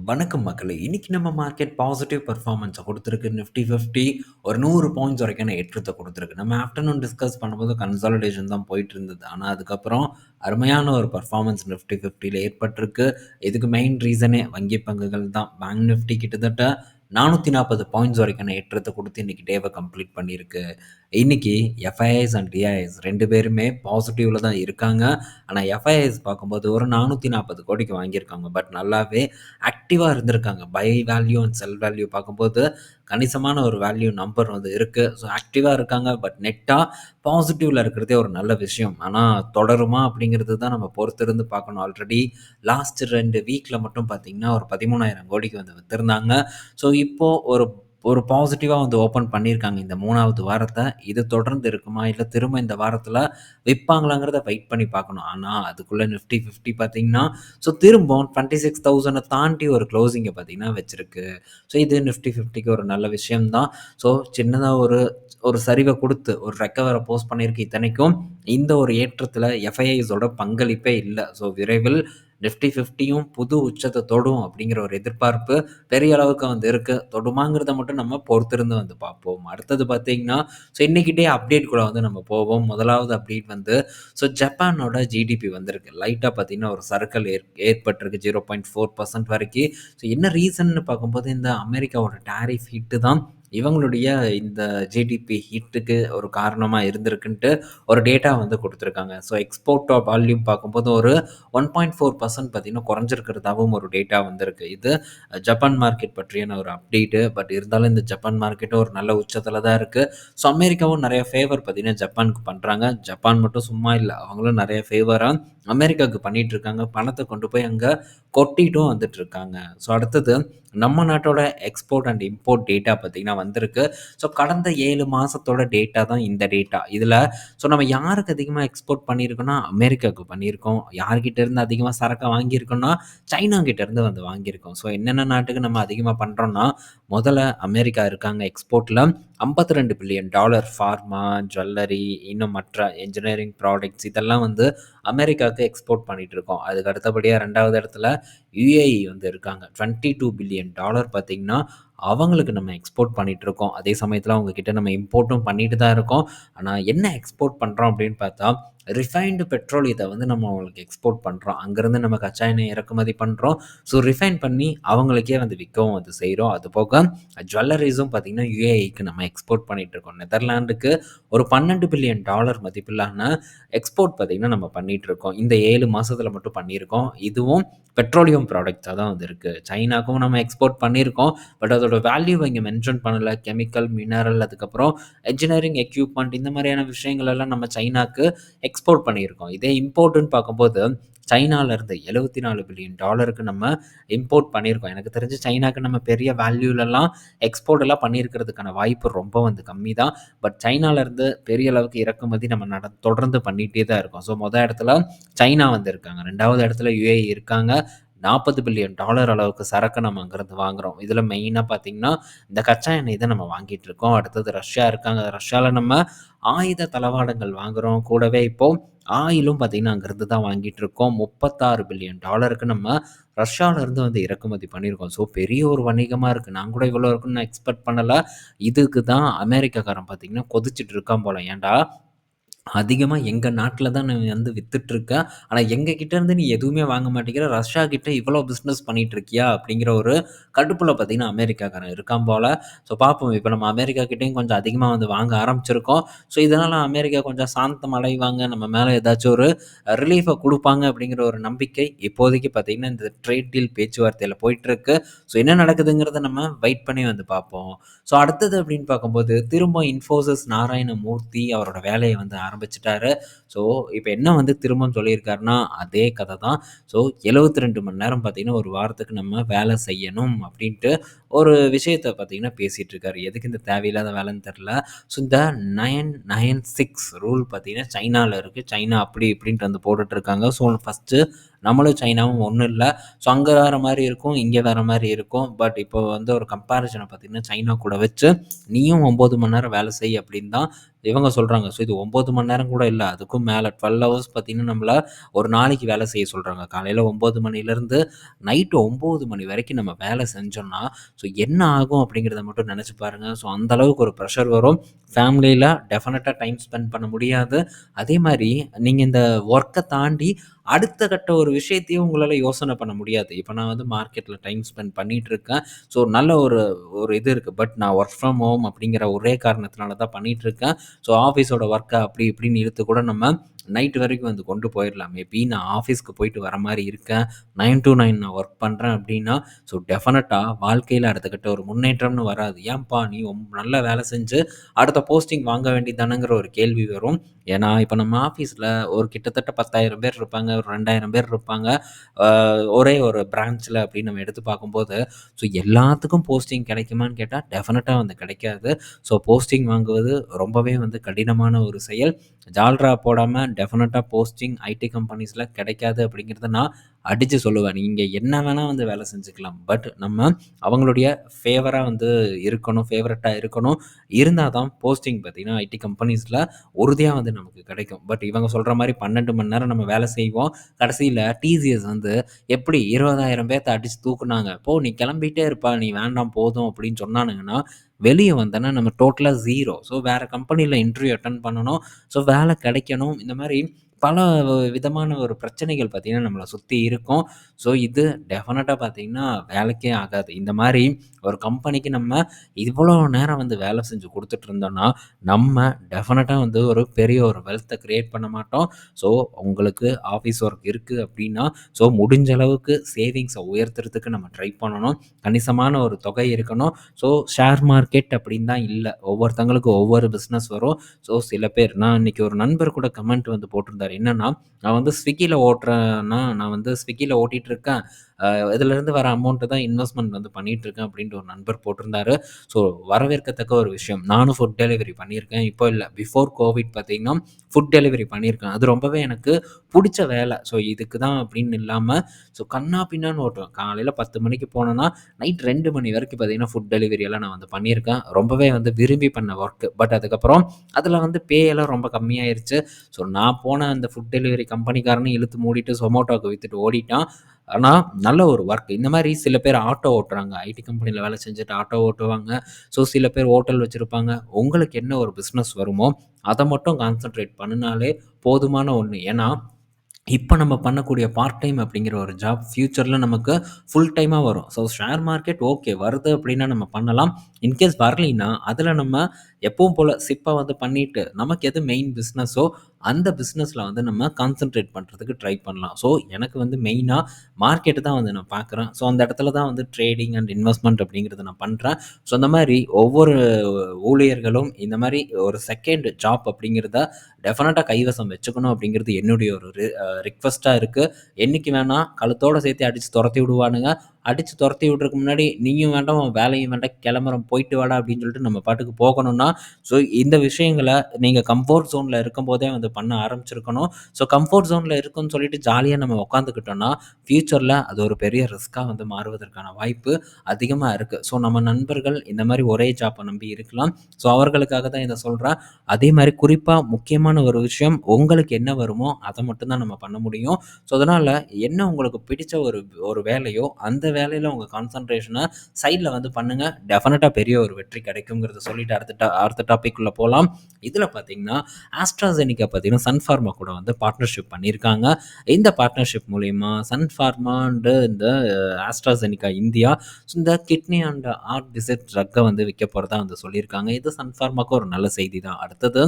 வணக்கம் மக்களே! இன்னைக்கு நம்ம மார்க்கெட் பாசிட்டிவ் பெர்ஃபார்மன்ஸ குடுத்திருக்கு. நிஃப்டி 50 ஒரு 100 பாயிண்ட்ஸ் வரைக்கான ஏற்றத்த குடுத்திருக்கு. நம்ம ஆஃப்டர்நூன் டிஸ்கஸ் பண்ணும்போது கன்சாலிடேஷன் தான் போயிட்டு இருந்தது. ஆனா, அதுக்கப்புறம் அருமையான ஒரு பெர்ஃபார்மன்ஸ் நிஃப்டி 50ல ஏற்பட்டிருக்கு. இதுக்கு மெயின் ரீசனே வங்கி பங்குகள் தான். பேங்க் நிஃப்டி கிட்டத்தட்ட 440 பாயிண்ட்ஸ் வரைக்கான ஏற்றத்த குடுத்து இன்னைக்கு டேவ கம்ப்ளீட் பண்ணியிருக்கு. இன்னைக்கு எஃப்ஐஐஸ் அண்ட் டிஐஐஸ் 2 பேருமே பாசிட்டிவ்ல தான் இருக்காங்க. ஆனா, எஃப்ஐஐஸ் பார்க்கும்போது ஒரு 440 கோடிக்கு வாங்கியிருக்காங்க. பட் நல்லாவே ஆக்டிவா இருந்திருக்காங்க. Buy value and sell value பார்க்கும்போது கணிசமான ஒரு வேல்யூ நம்பர் வந்து இருக்கு. ஸோ ஆக்டிவா இருக்காங்க. பட் நெட்டா பாசிட்டிவ்ல இருக்கிறதே ஒரு நல்ல விஷயம். ஆனா தொடருமா அப்படிங்கிறது தான் நம்ம பொறுத்திருந்து பார்க்கணும். ஆல்ரெடி லாஸ்ட் 2 வீக்ல மட்டும் பார்த்தீங்கன்னா, ஒரு 13,000 கோடிக்கு வந்து வித்திருந்தாங்க. ஸோ இப்போ ஒரு ஒரு பாசிட்டிவா வந்து ஓப்பன் பண்ணியிருக்காங்க இந்த 3வது வாரத்த. இது தொடர்ந்து இருக்குமா? இல்ல திரும்ப இந்த வாரத்தில விப்பாங்களாங்கிறத வெயிட் பண்ணி பார்க்கணும். ஆனா அதுக்குள்ள நிஃப்டி 50 பார்த்தீங்கன்னா, ஸோ திரும்பவும் 26,000 தாண்டி ஒரு க்ளோசிங்க பார்த்தீங்கன்னா வச்சிருக்கு. ஸோ இது நிஃப்டி 50க்கு ஒரு நல்ல விஷயம் தான். ஸோ சின்னதா ஒரு ஒரு சரிவ குடுத்து ஒரு ரெக்கவர போஸ்ட் பண்ணியிருக்கு. இத்தனைக்கும் இந்த ஒரு ஏற்றத்தில எஃப்ஐஐஸோட பங்களிப்பே இல்ல. ஸோ விரைவில் நிஃப்டி 50யும் புது உச்சத்த தொடும் அப்படிங்கிற ஒரு எதிர்பார்ப்பு பெரிய அளவுக்கு வந்து இருக்கு. தொடுமாங்கிறத மட்டும் நம்ம பொறுத்திருந்து வந்து பார்ப்போம். அடுத்தது பார்த்தீங்கன்னா, ஸோ இன்னைக்கு டே அப்டேட்குள்ள வந்து நம்ம போவோம். முதலாவது அப்டேட் வந்து ஸோ ஜப்பானோட ஜிடிபி வந்திருக்கு. லைட்டா பார்த்தீங்கன்னா, ஒரு சறுக்கல் ஏற்பட்டிருக்கு 0.4% வரைக்கி. ஸோ என்ன ரீசன்னு பார்க்கும்போது, இந்த அமெரிக்காவோட டாரிஃப் ஹிட்டு தான் இவங்களுடைய இந்த ஜிடிபி ஹிட்டுக்கு ஒரு காரணமா இருந்திருக்குன்ட்டு ஒரு டேட்டா வந்து குடுத்துருக்காங்க. ஸோ எக்ஸ்போர்ட் வால்யூம் பார்க்கும்போது ஒரு 1.4% பார்த்தீங்கன்னா குறைஞ்சிருக்கிறதாவும் ஒரு டேட்டா வந்திருக்கு. இது ஜப்பான் மார்க்கெட் பற்றியான ஒரு அப்டேட்டு. பட் இருந்தாலும் இந்த ஜப்பான் மார்க்கெட்டும் ஒரு நல்ல உச்சத்தில தான் இருக்கு. ஸோ அமெரிக்காவும் நெறைய ஃபேவர் பார்த்தீங்கன்னா ஜப்பானுக்கு பண்றாங்க. ஜப்பான் மட்டும் சும்மா இல்ல. அவங்களும் நெறைய ஃபேவரா அமெரிக்காவுக்கு பண்ணிட்டு இருக்காங்க. பணத்த கொண்டு போய் அங்க கொட்டிட்டும் வந்துட்டு இருக்காங்க. ஸோ அடுத்தது நம்ம நாட்டோட எக்ஸ்போர்ட் அண்ட் இம்போர்ட் டேட்டா பார்த்தீங்கன்னா வந்திருக்கு. ஸோ கடந்த 7 மாசத்தோட டேட்டா தான் இந்த டேட்டா. இதுல ஸோ நம்ம யாருக்கு அதிகமா எக்ஸ்போர்ட் பண்ணியிருக்கோம்னா, அமெரிக்காவுக்கு பண்ணியிருக்கோம். யார்கிட்ட இருந்து அதிகமா சரக்க வாங்கியிருக்கோம்னா, சைனா கிட்ட இருந்து வந்து வாங்கியிருக்கோம். ஸோ என்னென்ன நாட்டுக்கு நம்ம அதிகமா பண்றோம்னா, முதல்ல அமெரிக்கா இருக்காங்க எக்ஸ்போர்ட்ல $52 பில்லியன் ஃபார்மா, ஜுவல்லரி, இன்னும் மற்ற என்ஜினியரிங் ப்ராடக்ட்ஸ் இதெல்லாம் வந்து அமெரிக்காவுக்கு எக்ஸ்போர்ட் பண்ணிட்டு இருக்கோம். அதுக்கு அடுத்தபடியா 2வது இடத்துல யுஏஇ வந்து இருக்காங்க. $22 பில்லியன் பார்த்தீங்கன்னா, அவங்களுக்கு நம்ம எக்ஸ்போர்ட் பண்ணிட்டு இருக்கோம். அதே சமயத்தில அவங்க கிட்ட நம்ம இம்போர்ட்டும் பண்ணிட்டு தான் இருக்கோம். ஆனா என்ன எக்ஸ்போர்ட் பண்றோம் அப்படின்னு பார்த்தா, ரிஃபைன்டு பெட்ரோலியத்த வந்து நம்ம அவங்களுக்கு எக்ஸ்போர்ட் பண்றோம். அங்கருந்து நம்ம கச்சா எண்ணெய் இறக்குமதி பண்றோம். ஸோ ரிஃபைன் பண்ணி அவங்களுக்கே வந்து விக்கவும் வந்து செய்றோம். அதுபோக ஜுவல்லரீஸும் பார்த்தீங்கன்னா, யுஏஇக்கு நம்ம எக்ஸ்போர்ட் பண்ணிட்டு இருக்கோம். நெதர்லாந்துக்கு ஒரு $12 பில்லியன் மதிப்பிலான எக்ஸ்போர்ட் பார்த்தீங்கன்னா, நம்ம பண்ணிட்டு இருக்கோம். இந்த 7 மாசத்துல மட்டும் பண்ணியிருக்கோம். இதுவும் பெட்ரோலியம் ப்ராடக்ட்ஸா தான் வந்து இருக்கு. சைனாக்கும் நம்ம எக்ஸ்போர்ட் பண்ணியிருக்கோம். பட் அதோட வேல்யூ இங்க மென்ஷன் பண்ணல. கெமிக்கல், மினரல் அதுக்கப்புறம் என்ஜினியரிங் எக்யூப்மென்ட் இந்த மாதிரியான விஷயங்கள் எல்லாம் நம்ம சைனாக்கு எக்ஸ்போர்ட் பண்ணியிருக்கோம். இதே இம்போர்ட்ன்னு பார்க்கும்போது சைனால இருந்து $74 பில்லியன் நம்ம இம்போர்ட் பண்ணியிருக்கோம். எனக்கு தெரிஞ்சு சைனாக்கு நம்ம பெரிய வேல்யூலலாம் எக்ஸ்போர்ட் எல்லாம் பண்ணியிருக்கிறதுக்கான வாய்ப்பு ரொம்ப வந்து கம்மி தான். பட் சைனால இருந்து பெரிய அளவுக்கு இறக்குமதி நம்ம தொடர்ந்து பண்ணிட்டே தான் இருக்கோம். ஸோ இடத்துல சைனா வந்து இருக்காங்க. 2வது இடத்துல யுஏஇ இருக்காங்க. $40 பில்லியன் அளவுக்கு சரக்கு நம்ம அங்கருந்து வாங்குறோம். இதில மெயினா பார்த்தீங்கன்னா, இந்த கச்சா எண்ணெய் தான் நம்ம வாங்கிட்டு இருக்கோம். அடுத்தது ரஷ்யா இருக்காங்க. ரஷ்யால நம்ம ஆயுத தளவாடங்கள் வாங்குறோம். கூடவே இப்போ ஆயிலும் பார்த்தீங்கன்னா, அங்கருந்து தான் வாங்கிட்டு இருக்கோம். $36 பில்லியன் நம்ம ரஷ்யால இருந்து வந்து இறக்குமதி பண்ணியிருக்கோம். ஸோ பெரிய ஒரு வணிகமா இருக்கு. நான் கூட இவ்வளோ இருக்குன்னு நான் எக்ஸ்பெக்ட் பண்ணல. இதுக்கு தான் அமெரிக்காக்காரன் பார்த்தீங்கன்னா, கொதிச்சுட்டு இருக்கான் போல. ஏன்டா அதிகமா எங்க நாட்ல தான் நீ வந்து வித்துட்டுருக்க. ஆனா எங்க கிட்ட இருந்து நீ எதுவுமே வாங்க மாட்டேங்கிற. ரஷ்யா கிட்ட இவ்வளோ பிசினஸ் பண்ணிட்டு இருக்கியா? அப்படிங்கிற ஒரு கடுப்புல பார்த்தீங்கன்னா, அமெரிக்காக்காரன் இருக்கான் போல. ஸோ பார்ப்போம். இப்ப நம்ம அமெரிக்கா கிட்டயும் கொஞ்சம் அதிகமா வந்து வாங்க ஆரம்பிச்சிருக்கோம். ஸோ இதனால அமெரிக்கா கொஞ்சம் சாந்தம் அடைவாங்க. நம்ம மேல ஏதாச்சும் ஒரு ரிலீஃப குடுப்பாங்க அப்படிங்கிற ஒரு நம்பிக்கை இப்போதைக்கு பார்த்தீங்கன்னா, இந்த ட்ரேட் டீல் பேச்சுவார்த்தையில போயிட்டுருக்கு. ஸோ என்ன நடக்குதுங்கிறத நம்ம வெயிட் பண்ணி வந்து பார்ப்போம். ஸோ அடுத்தது அப்படின்னு பார்க்கும்போது, திரும்ப இன்ஃபோசிஸ் நாராயணமூர்த்தி அவரோட வேலைய வந்து ஆரம்பிச்சுட்டாரு. ஸோ இப்ப என்ன வந்து திரும்பவும் சொல்லியிருக்காருன்னா, அதே கத தான். ஸோ 72 மணி நேரம் பார்த்தீங்கன்னா, ஒரு வாரத்துக்கு நம்ம வேலை செய்யணும் அப்படின்ட்டு ஒரு விஷயத்த பார்த்தீங்கன்னா பேசிட்டு இருக்காரு. எதுக்கு இந்த தேவையில்லாத வேலைன்னு தெரியல. ஸோ இந்த 996 ரூல் பார்த்தீங்கன்னா சைனால இருக்கு. சைனா அப்படி இப்படின்ட்டு வந்து போட்டுட்டு இருக்காங்க. ஸோ ஃபர்ஸ்ட்டு நம்மளும் சைனாவும் ஒண்ணும் இல்ல. ஸோ அங்க வேற மாரி இருக்கும். இங்க வேற மாரி இருக்கும். பட் இப்போ வந்து ஒரு கம்பேரிசன பார்த்தீங்கன்னா, சைனா கூட வச்சு நீயும் 9 மணி நேரம் வேலை செய் அப்படின்னு தான் இவங்க சொல்றாங்க. ஸோ இது 9 மணி நேரம் கூட இல்ல. அதுக்கும் மேல 12 ஹவர்ஸ் பார்த்தீங்கன்னா, நம்மள ஒரு நாளைக்கு வேலை செய்ய சொல்றாங்க. காலையில 9 மணிலேருந்து நைட்டு 9 மணி வரைக்கும் நம்ம வேலை செஞ்சோம்னா, ஸோ என்ன ஆகும் அப்படிங்கிறத மட்டும் நெனச்சு பாருங்க. ஸோ அந்த அளவுக்கு ஒரு ப்ரெஷர் வரும். ஃபேமிலியில டெஃபினட்டா டைம் ஸ்பெண்ட் பண்ண முடியாது. அதே மாரி நீங்க இந்த ஒர்க்க தாண்டி அடுத்த கட்ட ஒரு விஷயத்தையும் உங்களால யோசனை பண்ண முடியாது. இப்ப நான் வந்து மார்க்கெட்ல டைம் ஸ்பெண்ட் பண்ணிட்டுருக்கேன். ஸோ நல்ல ஒரு ஒரு இது இருக்கு. பட் நான் ஒர்க் ஃப்ரம் ஹோம் அப்படிங்கிற ஒரே காரணத்தினால தான் பண்ணிட்டுருக்கேன். ஸோ ஆஃபீஸோட ஒர்க்க அப்படி இப்படின்னு இழுத்து கூட நம்ம நைட் வரைக்கும் வந்து கொண்டு போயிரலாம். மேபி நான் ஆஃபீஸ்க்கு போயிட்டு வர மாரி இருக்கேன். 9 டூ 9 நான் ஒர்க் பண்றேன் அப்படின்னா, ஸோ டெஃபினட்டா வாழ்க்கையில அடுத்த கட்ட ஒரு முன்னேற்றம்னு வராது. "ஏன்பா நீ நல்ல வேலை செஞ்சு அடுத்த போஸ்டிங் வாங்க வேண்டியது தானங்கிற ஒரு கேள்வி வரும். ஏன்னா, இப்ப நம்ம ஆஃபீஸ்ல ஒரு கிட்டத்தட்ட 10,000 பேர் இருப்பாங்க. ஒரு 2,000 பேர் இருப்பாங்க. அ ஒரே ஒரு பிரான்ச்ல அப்படின்னு நம்ம எடுத்து பார்க்கும்போது, ஸோ எல்லாத்துக்கும் போஸ்டிங் கிடைக்குமான்னு கேட்டா, டெஃபினட்டா வந்து கிடைக்காது. ஸோ போஸ்டிங் வாங்குவது ரொம்பவே வந்து கடினமான ஒரு செயல். ஜால்ரா போடாம டெஃபினட்டா போஸ்டிங் ஐடி கம்பெனிஸ்ல கிடைக்காது அப்படிங்கிறத நான் அடிச்சு சொல்லுவேன். நீங்க என்ன வேணா வந்து வேலை செஞ்சுக்கலாம். பட் நம்ம அவங்களுடைய ஃபேவரா வந்து இருக்கணும். ஃபேவரட்டா இருக்கணும். இருந்தா தான் போஸ்டிங் பார்த்தீங்கன்னா, ஐடி கம்பெனிஸ்ல உறுதியா வந்து நமக்கு கிடைக்கும். பட் இவங்க சொல்ற மாரி 12 மணி நேரம் நம்ம வேலை செய்வோம். கடைசியில டிசிஎஸ் வந்து எப்படி 20,000 பேத்த அடிச்சு தூக்குனாங்க. "போ நீ கிளம்பிட்டே இருப்பா, நீ வேண்டாம் போதும்" அப்படின்னு சொன்னானுங்கன்னா, வெளிய வந்தோனே நம்ம டோட்டலா 0. ஸோ வேற கம்பெனில இன்டர்வியூ அட்டெண்ட் பண்ணணும். ஸோ வேலை கிடைக்கணும். இந்த மாரி பல விதமான ஒரு பிரச்சனைகள் பார்த்தீங்கன்னா, நம்மள சுத்தி இருக்கும். ஸோ இது டெஃபினட்டா பார்த்தீங்கன்னா, வேலைக்கே ஆகாது. இந்த மாரி ஒரு கம்பெனிக்கு நம்ம இவ்வளோ நேரம் வந்து வேலை செஞ்சு குடுத்துட்டு இருந்தோம்னா, நம்ம டெஃபினட்டா வந்து ஒரு பெரிய ஒரு வெல்த்த கிரியேட் பண்ண மாட்டோம். ஸோ உங்களுக்கு ஆஃபீஸ் ஒர்க் இருக்கு அப்டின்னா, ஸோ முடிஞ்ச அளவுக்கு சேவிங்ஸ உயர்த்துறதுக்கு நம்ம ட்ரை பண்ணணும். கணிசமான ஒரு தொகை இருக்கணும். ஸோ ஷேர் மார்க்கெட் அப்டின்னு தான் இல்ல. ஒவ்வொருத்தங்களுக்கும் ஒவ்வொரு பிசினஸ் வரும். ஸோ சில பேர் நான் இன்னைக்கு ஒரு நண்பர் கூட கமெண்ட் வந்து போட்டிருந்தாரு. என்னன்னா, நான் வந்து ஸ்விக்கில ஓட்டுறேன்னா, நான் வந்து ஸ்விக்கில ஓட்டிட்டு இருக்கேன். இதுலருந்து வர அமௌண்ட்ட தான் இன்வெஸ்ட்மென்ட் வந்து பண்ணிட்டு இருக்கேன் அப்டின்ட்டு ஒரு நண்பர் போட்டிருந்தாரு. ஸோ வரவேற்கத்தக்க ஒரு விஷயம். நானும் ஃபுட் டெலிவரி பண்ணியிருக்கேன். இப்போ இல்ல. பிஃபோர் கோவிட் பார்த்தீங்கன்னா, ஃபுட் டெலிவரி பண்ணியிருக்கேன். அது ரொம்பவே எனக்கு புடிச்ச வேல. ஸோ இதுக்கு தான் அப்படின்னு இல்லாம, ஸோ கன்னா பின்னான்னு ஓட்டுவேன். காலையில 10 மணிக்கு போனேன்னா, நைட் 2 மணி வரைக்கும் பார்த்தீங்கன்னா, ஃபுட் டெலிவரி எல்லாம் நான் வந்து பண்ணியிருக்கேன். ரொம்பவே வந்து விரும்பி பண்ண ஒர்க். பட் அதுக்கப்புறம் அதில வந்து பே எல்லாம் ரொம்ப கம்மியாயிருச்சு. ஸோ நான் போன அந்த ஃபுட் டெலிவரி கம்பெனிக்காரனும் இழுத்து மூடிட்டு Zomatoக்கு வித்துட்டு ஓடிட்டான். ஆனா, நல்ல ஒரு ஒர்க். இந்த மாரி சில பேர் ஆட்டோ ஓட்டுறாங்க. ஐடி கம்பெனில வேலை செஞ்சுட்டு ஆட்டோ ஓட்டுவாங்க. ஸோ சில பேர் ஹோட்டல் வச்சிருப்பாங்க. உங்களுக்கு என்ன ஒரு பிசினஸ் வருமோ, அத மட்டும் கான்சன்ட்ரேட் பண்ணுனாலே போதுமான ஒண்ணு. ஏன்னா, இப்ப நம்ம பண்ணக்கூடிய பார்ட் டைம் அப்படிங்கிற ஒரு ஜாப் ஃபியூச்சர்ல நமக்கு ஃபுல் டைமா வரும். ஸோ ஷேர் மார்க்கெட் ஓகே வருது அப்படின்னா நம்ம பண்ணலாம். இன்கேஸ் வரலைன்னா, அதில நம்ம எப்பவும் போல சிப்பா வந்து பண்ணிட்டு, நமக்கு எது மெயின் பிசினஸோ அந்த பிசினஸ்ல வந்து நம்ம கான்சன்ட்ரேட் பண்றதுக்கு ட்ரை பண்ணலாம். ஸோ எனக்கு வந்து மெயினா மார்க்கெட் தான் வந்து நான் பார்க்குறேன். ஸோ அந்த இடத்துல தான் வந்து ட்ரேடிங் அண்ட் இன்வெஸ்ட்மென்ட் அப்படிங்கிறத நான் பண்றேன். ஸோ அந்த மாரி ஒவ்வொரு ஊழியர்களும் இந்த மாரி ஒரு செகண்ட் ஜாப் அப்படிங்கிறத டெஃபினட்டா கைவசம் வச்சுக்கணும் அப்படிங்கிறது என்னுடைய ஒரு ரிக்வெஸ்ட்டா இருக்கு. என்னைக்கு வேணா கழுத்தோட சேர்த்து அடிச்சு தொரத்தி விடுவானுங்க. அடிச்சு தொரத்தி விட்றதுக்கு முன்னாடி நீயும் வேண்டாம், உன் வேலையும் வேண்டாம், கிளம்புறோம் போயிட்டு வாடா அப்படின்னு சொல்லிட்டு நம்ம பாட்டுக்கு போகணும்னா, ஸோ இந்த விஷயங்கள நீங்க கம்ஃபோர்ட் ஜோன்ல இருக்கும்போதே வந்து பண்ண ஆரம்பிச்சிருக்கணும். ஸோ கம்ஃபோர்ட் ஜோன்ல இருக்குன்னு சொல்லிட்டு ஜாலியா நம்ம உட்காந்துக்கிட்டோம்னா, ஃபியூச்சர்ல அது ஒரு பெரிய ரிஸ்க்கா வந்து மாறுவதற்கான வாய்ப்பு அதிகமா இருக்கு. ஸோ நம்ம நண்பர்கள் இந்த மாரி ஒரே ஜாப்ப நம்பி இருக்கலாம். ஸோ அவர்களுக்காக தான் இத சொல்றேன். அதே மாரி குறிப்பா முக்கியமான ஒரு விஷயம், உங்களுக்கு என்ன வருமோ அத மட்டும் தான் நம்ம பண்ண முடியும். ஸோ அதனால என்ன உங்களுக்கு பிடிச்ச ஒரு ஒரு வேலையோ, அந்த வேலையில உங்க கான்சன்ட்ரேஷன சைட்ல வந்து பண்ணுங்க. டெஃபினட்டா பெரிய ஒரு வெற்றி கிடைக்குங்கிறத சொல்லிட்டு அடுத்த டாபிக் உள்ள போலாம். இதுல பார்த்தீங்கன்னா, AstraZeneca பார்த்தீங்கன்னா, சன் ஃபார்மா கூட வந்து பார்ட்னர்ஷிப் பண்ணியிருக்காங்க. இந்த பார்ட்னர்ஷிப் மூலியமா சன் ஃபார்மா அண்ட் இந்த AstraZeneca இந்தியா இந்த கிட்னி அண்ட் ஹார்ட் டிசீஸ் ட்ரக்க வந்து விக்க போறதா வந்து சொல்லியிருக்காங்க. இது சன் ஃபார்மாக்கு ஒரு நல்ல செய்தி தான். அடுத்தது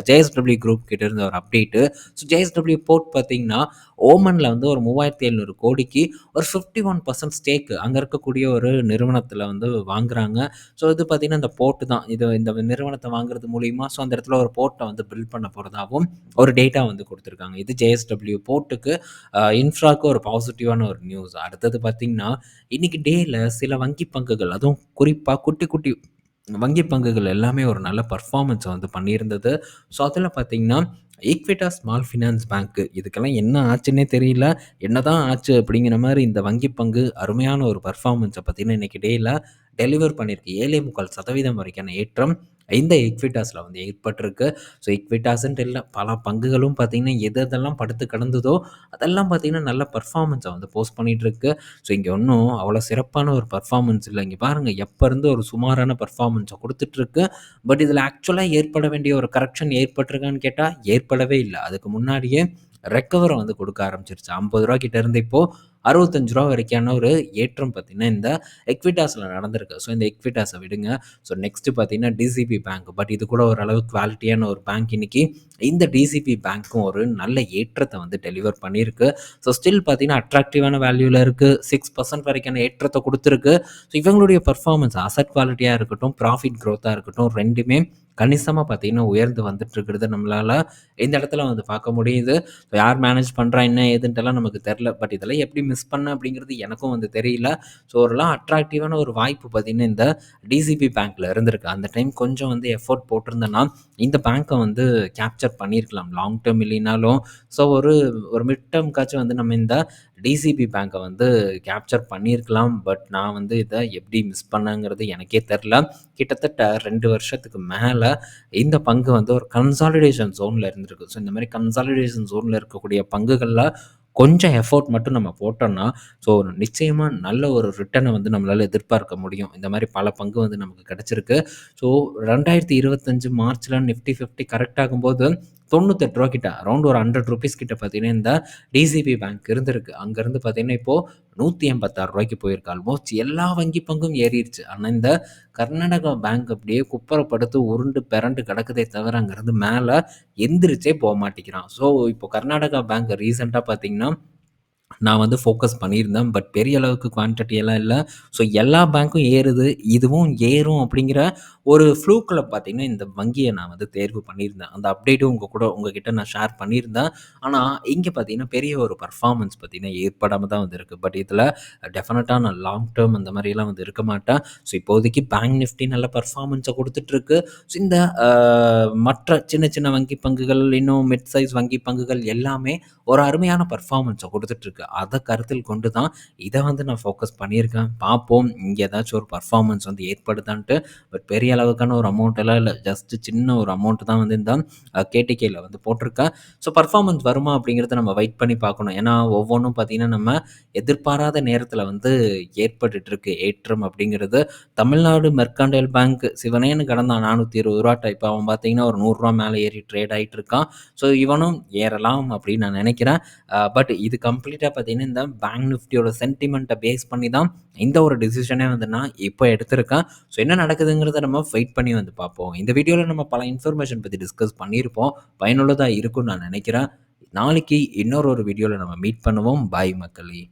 JSW குரூப் கிட்ட இருந்த ஒரு அப்டேட்டு. ஸோ JSW போர்ட் பார்த்தீங்கன்னா, ஓமன்ல வந்து ஒரு 3,700 கோடிக்கு ஒரு 51% ஸ்டேக் அங்க இருக்கக்கூடிய ஒரு நிறுவனத்தில வந்து வாங்குறாங்க. ஸோ இது பார்த்தீங்கன்னா, இந்த போர்ட் தான். இந்த நிறுவனத்த வாங்குறது மூலியமா ஸோ அந்த இடத்துல ஒரு போர்ட்ட வந்து பில்ட் பண்ண போறதாவும் ஒரு டேட்டா வந்து குடுத்துருக்காங்க. இது JSW போர்ட்டுக்கு இன்ஃப்ராக்கு ஒரு பாசிட்டிவான ஒரு நியூஸ். அடுத்தது பார்த்தீங்கன்னா, இன்னைக்கு டேல சில வங்கி பங்குகள் அதுவும் குறிப்பா குட்டி, குட்டி வங்கி பங்குகள் எல்லாமே ஒரு நல்ல பெர்ஃபார்மன்ஸ வந்து பண்ணியிருந்தது. ஸோ அதில பார்த்தீங்கன்னா, ஈக்விட்டாஸ் ஸ்மால் ஃபினான்ஸ் பேங்க் இதுக்கெல்லாம் என்ன ஆச்சுன்னே தெரியல. என்னதான் ஆச்சு அப்படிங்கிற மாரி இந்த வங்கி பங்கு அருமையான ஒரு பெர்ஃபார்மன்ஸ பார்த்தீங்கன்னா, இன்னைக்கு டேல டெலிவர் பண்ணியிருக்கு. 7.25% வரைக்கான ஏற்றம். இந்த எக்விட்டாஸ்ல வந்து ஏற்பட்டிருக்கு. ஸோ எக்விட்டாஸ்ன்ட்டு இல்ல, பல பங்குகளும் பார்த்தீங்கன்னா, எதெல்லாம் படுத்து கிடந்ததோ, அதெல்லாம் பார்த்தீங்கன்னா, நல்ல பெர்ஃபார்மன்ஸ வந்து போஸ்ட் பண்ணிட்டுருக்கு. ஸோ இங்க ஒண்ணும் அவ்வளோ சிறப்பான ஒரு பெர்ஃபார்மன்ஸ் இல்ல. இங்க பாருங்க, எப்ப இருந்து ஒரு சுமாரான பெர்ஃபார்மன்ஸ குடுத்துட்டுருக்கு. பட் இதில ஆக்சுவலா ஏற்பட வேண்டிய ஒரு கரெக்ஷன் ஏற்பட்டிருக்கான்னு கேட்டா, ஏற்படவே இல்ல. அதுக்கு முன்னாடியே ரெக்கவர வந்து குடுக்க ஆரம்பிச்சுருச்சு. ரூ. 50 கிட்ட இருந்து இப்போ ரூ. 65 வரைக்கான ஒரு ஏற்றம் பார்த்தீங்கன்னா, இந்த எக்விட்டாஸ்ல நடந்திருக்கு. ஸோ இந்த எக்விட்டாஸ விடுங்க. ஸோ நெக்ஸ்ட் பார்த்தீங்கன்னா, டிசிபி பேங்க். பட் இது கூட ஓரளவு குவாலிட்டியான ஒரு பேங்க். இன்னைக்கு இந்த டிசிபி பேங்க்கும் ஒரு நல்ல ஏற்றத்த வந்து டெலிவர் பண்ணியிருக்கு. ஸோ ஸ்டில் பார்த்தீங்கன்னா, அட்ராக்டிவான வேல்யூல இருக்கு. 6% வரைக்கான ஏற்றத்த குடுத்துருக்கு. ஸோ இவங்களுடைய பெர்ஃபார்மன்ஸ், அசெட் குவாலிட்டியா இருக்கட்டும், ப்ராஃபிட் குரோத்தா இருக்கட்டும், 2மே கணிசமா பார்த்தீங்கன்னா, உயர்ந்து வந்துட்டு இருக்கிறத நம்மளால இந்த இடத்துல வந்து பார்க்க முடியுது. யார் மேனேஜ் பண்றா, என்ன ஏதுன்ட்டுலாம் நமக்கு தெரியல. பட் இதெல்லாம் எப்படி மிஸ் பண்ணேன் அப்படிங்கிறது எனக்கும் வந்து தெரியல. ஸோ ஓரளவு அட்ராக்டிவான ஒரு வாய்ப்பு பார்த்தீங்கன்னா, இந்த டிசிபி பேங்க்ல இருந்திருக்கு. அந்த டைம் கொஞ்சம் வந்து எஃபோர்ட் போட்டிருந்தேன்னா, இந்த பேங்க்க வந்து கேப்சர் பண்ணியிருக்கலாம். லாங் டெர்ம் இல்லைனாலும், ஸோ ஒரு ஒரு மிட் டெர்ம்க்காச்சும் வந்து நம்ம இந்த டிசிபி பேங்க்க வந்து கேப்சர் பண்ணியிருக்கலாம். பட் நான் வந்து இத எப்படி மிஸ் பண்ணேங்கிறது எனக்கே தெரியல. கிட்டத்தட்ட 2 வருஷத்துக்கு மேல இந்த பங்கு வந்து ஒரு கன்சாலிடேஷன் ஜோன்ல இருந்திருக்கு. ஸோ இந்த மாரி கன்சாலிடேஷன் ஜோன்ல இருக்கக்கூடிய பங்குகள்ல கொஞ்சம் எஃபோர்ட் மட்டும் நம்ம போட்டோம்னா, ஸோ நிச்சயமா நல்ல ஒரு ரிட்டர்ன வந்து நம்மளால எதிர்பார்க்க முடியும். இந்த மாரி பல பங்கு வந்து நமக்கு கிடைச்சிருக்கு. ஸோ 2025 மார்ச்ல நிஃப்டி 50 கரெக்ட் ஆகும்போது ரூ. 98 கிட்ட அரவுண்ட் ஒரு ₹100 கிட்ட பார்த்தீங்கன்னா, இந்த டிசிபி பேங்க் இருந்திருக்கு. அங்கருந்து பார்த்தீங்கன்னா, இப்போ ரூ. 186 போயிருக்கு. ஆல்மோஸ்ட் எல்லா வங்கி பங்கும் ஏறிருச்சு. ஆனா இந்த கர்நாடகா பேங்க் அப்படியே குப்புறப்படுத்து உருண்டு பெரண்டு கிடக்குதே தவிர, அங்கருந்து மேல எந்திரிச்சே மாட்டேங்கிறான். ஸோ இப்போ கர்நாடகா பேங்க் ரீசென்ட்டா பார்த்தீங்கன்னா, நான் வந்து ஃபோக்கஸ் பண்ணியிருந்தேன். பட் பெரிய அளவுக்கு குவான்டிட்டி எல்லாம் இல்ல. ஸோ எல்லா பேங்க்கும் ஏறுது, இதுவும் ஏறும் அப்படிங்கிற ஒரு ஃப்ளூக்ல பார்த்தீங்கன்னா, இந்த வங்கிய நான் வந்து தேர்வு பண்ணியிருந்தேன். அந்த அப்டேட்டும் உங்ககிட்ட நான் ஷேர் பண்ணியிருந்தேன். ஆனா, இங்க பார்த்தீங்கன்னா, பெரிய ஒரு பெர்ஃபார்மன்ஸ் பார்த்தீங்கன்னா, ஏற்படாம தான் வந்து இருக்கு. பட் இதில டெஃபினட்டா நான் லாங் டெர்ம் அந்த மாரிலாம் வந்து இருக்க மாட்டேன். ஸோ இப்போதைக்கு பேங்க் நிஃப்டி நல்ல பெர்ஃபார்மன்ஸ குடுத்துட்டுருக்கு. ஸோ இந்த மற்ற சின்ன சின்ன வங்கி பங்குகள், இன்னும் மிட் சைஸ் வங்கி பங்குகள் எல்லாமே ஒரு அருமையான பெர்ஃபார்மன்ஸ குடுத்துட்டுருக்கு. அத கருத்தில் கொண்டு தான் இத வந்து நான் ஃபோக்கஸ் பண்ணியிருக்கேன். பார்ப்போம், இங்க ஏதாச்சும் ஒரு பெர்ஃபார்மன்ஸ் வந்து ஏற்படுதான்ட்டு. பட் பெரிய அளவுக்கான ஒரு அமௌண்ட் எல்லாம் இல்ல. ஜஸ்ட் சின்ன ஒரு அமௌண்ட் தான் வந்து இந்த கேடிகேல வந்து போட்டிருக்கேன். ஸோ பெர்ஃபார்மன்ஸ் வருமா அப்படிங்கிறத நம்ம வெயிட் பண்ணி பார்க்கணும். ஏன்னா ஒவ்வொன்னும் பார்த்தீங்கன்னா, நம்ம எதிர்பாராத நேரத்தில வந்து ஏற்பட்டுட்டு இருக்கு ஏற்றம் அப்படிங்கிறது. தமிழ்நாடு மெர்கன்டைல் பேங்க் சிவனேன்னு கிடந்தான் ரூ. 420 இப்ப அவன் பார்த்தீங்கன்னா, ஒரு ரூ. 100 மேல ஏறி ட்ரேட் ஆயிட்டு இருக்கான். ஸோ இவனும் ஏறலாம் அப்படின்னு நான் நினைக்கிறேன். பட் இது கம்ப்ளீட்டா பார்த்தீங்கன்னா, இந்த பேங்க் நிஃப்டியோட சென்டிமெண்ட்ட பேஸ் பண்ணி தான் இந்த ஒரு டிசிஷனே வந்து நான் இப்போ எடுத்திருக்கேன். ஸோ என்ன நடக்குதுங்கிறத நம்ம வெயிட் பண்ணி வந்து பார்ப்போம். இந்த வீடியோல நம்ம பல இன்ஃபர்மேஷன் பத்தி டிஸ்கஸ் பண்ணியிருப்போம். பயனுள்ளதா இருக்கும்னு நான் நினைக்கிறேன். நாளைக்கு இன்னொரு ஒரு வீடியோல நம்ம மீட் பண்ணுவோம். பாய் மக்களே!